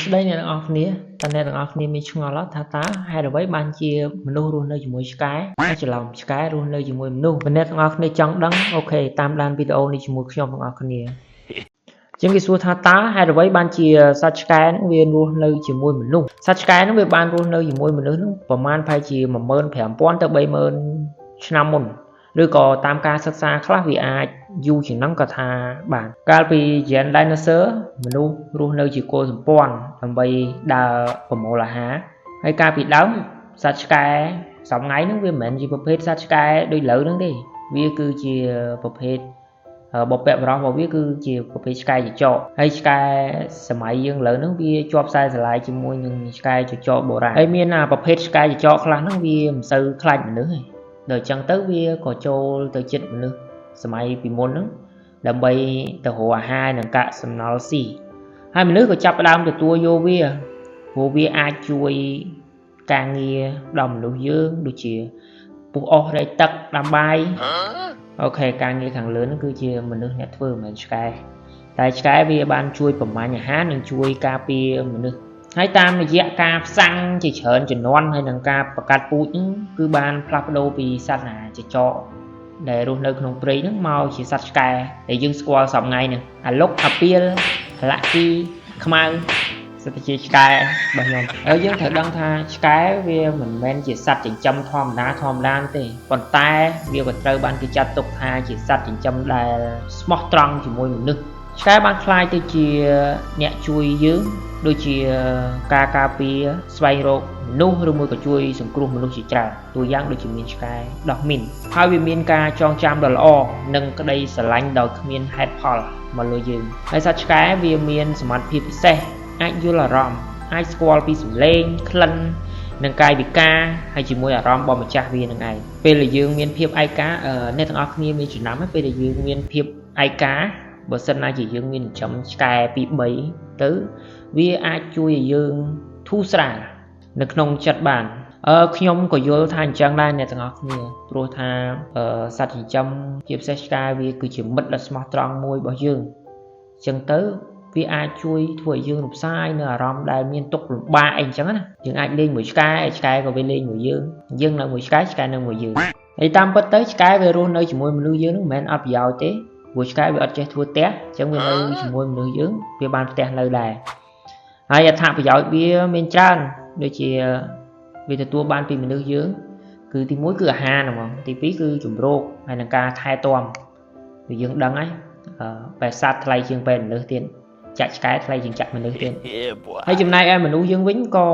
ស្ដីអ្នកទាំងអស់គ្នាតើអ្នកទាំងអស់គ្នាមានឆ្ងល់ថាតើហេតុអ្វីបានជាមនុស្សរស់នៅជាមួយឆ្កែហើយច្រឡំឆ្កែរស់នៅជាមួយមនុស្សអ្នកទាំងអស់គ្នាចង់ដឹងអូខេតាមដានវីដេអូនេះជាមួយខ្ញុំទាំងអស់គ្នាជាងគេសួរថាតើហេតុអ្វីបានជាសត្វឆ្កែនឹងវារស់នៅជាមួយមនុស្សសត្វឆ្កែនឹងវាបានរស់នៅជាមួយមនុស្សនឹងប្រហែលប្រហែលជា 15000 ទៅ 30000 ឆ្នាំមុនឬក៏តាមការសិក្សាខ្លះវាអាចយូរជាងហ្នឹងក៏ថាបានកាលពី Gen Dinosaur មនុស្សរស់នៅជាគោលសម្ព័ន្ធដើម្បីដើរប្រមូលអាហារហើយកាលពីដើមសត្វឆ្កែសប្តាហ៍ថ្ងៃហ្នឹងវាមិនមែនជាប្រភេទសត្វឆ្កែដូចឥឡូវហ្នឹងទេវាគឺជាប្រភេទបព្វបុរសរបស់វាគឺជាប្រភេទឆ្កែចចកហើយឆ្កែសម័យយើងឥឡូវហ្នឹងវាជាប់ខ្សែស្រឡាយជាមួយនឹងឆ្កែចចកបុរាណហើយមានប្រភេទឆ្កែចចកខ្លះហ្នឹងវាមិនសូវខ្លាចមនុស្សទេដល់អញ្ចឹងទៅវាក៏ចូលទៅចិត្តមនុស្សសម័យពីមុនហ្នឹងដើម្បីទៅរកអាហារនិងកាកសំណល់ស៊ីហើយមនុស្សក៏ចាប់ផ្ដើមទទួលយកវាព្រោះវាអាចជួយការងារដល់មនុស្សយើងដូចជាពុះអស់រែកទឹកដាំបាយអូខេការងារខាងលើហ្នឹងគឺជាមនុស្សអ្នកធ្វើមិនមែនឆ្កែតែឆ្កែវាបានជួយប្រមាញ់អាហារនិងជួយការពារមនុស្សហើយតាមរយៈការផ្សាំងជាច្រើនជំនាន់ហើយនឹងការបង្កាត់ពូជហ្នឹងគឺបានផ្លាស់ប្ដូរពីសត្វចចកដែលរស់នៅក្នុងព្រៃហ្នឹងមកជាសត្វឆ្កែដែលយើងស្គាល់សប្តាហ៍ថ្ងៃនេះអាលុកអាពីលអាឡាក់គីខ្មៅសិតជាឆ្កែរបស់ខ្ញុំហើយយើងត្រូវដឹងថាឆ្កែវាមិនមែនជាសត្វចិញ្ចឹមធម្មតាទេប៉ុន្តែវាក៏ត្រូវបានគេចាត់ទុកថាជាសត្វចិញ្ចឹមដែលស្មោះត្រង់ជាមួយមនុស្សឆ្កែបានคล้ายទៅជាអ្នកជួយយើងដូចជាការការពារស្វែងរកមនុស្សឬមួយក៏ជួយសង្គ្រោះមនុស្សជាច្រើនតួយ៉ាងដូចជាមានឆ្កែដោះមីនហើយវាមានការចងចាំដ៏ល្អនិងក្តីស្រឡាញ់ដោយគ្មានហេតុផលមកលើយើងហើយសត្វឆ្កែវាមានសមត្ថភាពពិសេសអាចយល់អារម្មណ៍អាចស្គាល់ពីសំឡេងក្លិននិងកាយវិការហើយជាមួយអារម្មណ៍របស់ម្ចាស់វានឹងឯងពេលដែលយើងមានភាពឯកាអ្នកទាំងអស់គ្នាមានចំណាំពេលដែលយើងមានភាពឯកាបើសិនណាជាយើងមានចិញ្ចឹមឆ្កែពី3ទៅវាអាចជួយឲ្យយើងធូរស្រាលនៅក្នុងចិត្តបានខ្ញុំក៏យល់ថាអញ្ចឹងដែរអ្នកទាំងអស់គ្នាព្រោះថាសត្វចិញ្ចឹមជាពិសេសឆ្កែវាគឺជាមិត្តដ៏ស្មោះត្រង់មួយរបស់យើងអញ្ចឹងទៅវាអាចជួយធ្វើឲ្យយើងរំសាយនៅអារម្មណ៍ដែលមានទុក្ខលំបាកអីអញ្ចឹងណាយើងអាចលេងមួយឆ្កែឆ្កែក៏វាលេងមួយយើងនៅមួយឆ្កែឆ្កែនៅមួយយើងហើយតាមពិតទៅឆ្កែវារស់នៅជាមួយមនុស្សយើងនឹងមិនមែនអត់ប្រយោជន៍ទេព្រោះឆ្កែវាអត់ចេះធ្វើផ្ទះអញ្ចឹងវានៅជាមួយមនុស្សយើងវាបានផ្ទះនៅដែរហើយអត្ថប្រយោជន៍វាមានច្រើនដូចជាវាទទួលបានពីមនុស្សយើងគឺទី1គឺអាហារហ្មងទី2គឺជំរកហើយនឹងការថែទាំវាយើងដឹងហើយបែបសត្វថ្លៃជាងបែបមនុស្សទៀតចាក់ឆ្កែថ្លៃជាងចាក់មនុស្សទៀតហើយចំណែកឯមនុស្សយើងវិញក៏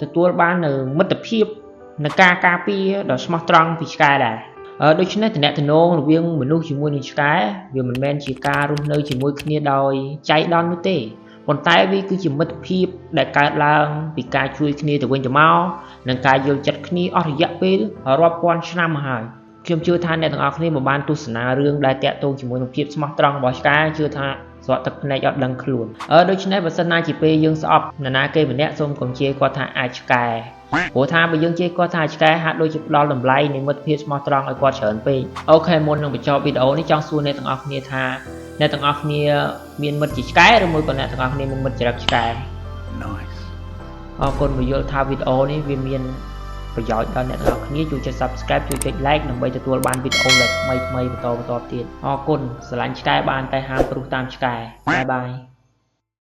ទទួលបាននៅមិត្តភាពនិងការការពារដ៏ស្មោះត្រង់ពីឆ្កែដែរដូច្នេះតំណែងរវាងមនុស្សជាមួយនឹងឆ្កែវាមិនមែនជាការរស់នៅជាមួយគ្នាដោយចៃដន្យនោះទេប៉ុន្តែវាគឺជាមិត្តភាពដែលកើតឡើងពីការជួយគ្នាទៅវិញទៅមកនិងការយល់ចិត្តគ្នាអស់រយៈពេលរាប់ពាន់ឆ្នាំមកហើយខ្ញុំជឿថាអ្នកទាំងអស់គ្នាបានទស្សនារឿងដែលតាក់ទងជាមួយនឹងភាពស្មោះត្រង់របស់ឆ្កែជឿថាស្រក់ទឹកភ្នែកអត់ដឹងខ្លួនដូច្នេះបើសិនណាជាពេលយើងស្អប់នរណាគេម្នាក់សូមកុំជេរគាត់ថាអាចឆ្កែព្រោះថាបើយើងជេរគាត់ថាឆ្កែហាក់ដូចជាផ្ដល់តម្លៃនៃមិត្តភាពស្មោះត្រង់ឲ្យគាត់ច្រើនពេកអូខេមុននឹងបញ្ចប់វីដេអូនេះចង់សួរអ្នកទាំងអស់គ្នាថាអ្នកទាំងអស់គ្នាមានមិត្តជាឆ្កែឬមួយក៏អ្នកទាំងអស់គ្នាមានមិត្តចរិតឆ្កែ Nice អរគុណមកយល់ថាវីដេអូនេះវាមានប្រយោជន៍ដល់អ្នកទាំងអស់គ្នាជួយចុច Subscribe ជួយចុច Like ដើម្បីទទួលបានវីដេអូថ្មីៗបន្តទៀតអរគុណស្រឡាញ់ឆ្កែបានតែហាមព្រុសតាមឆ្កែបាយបាយ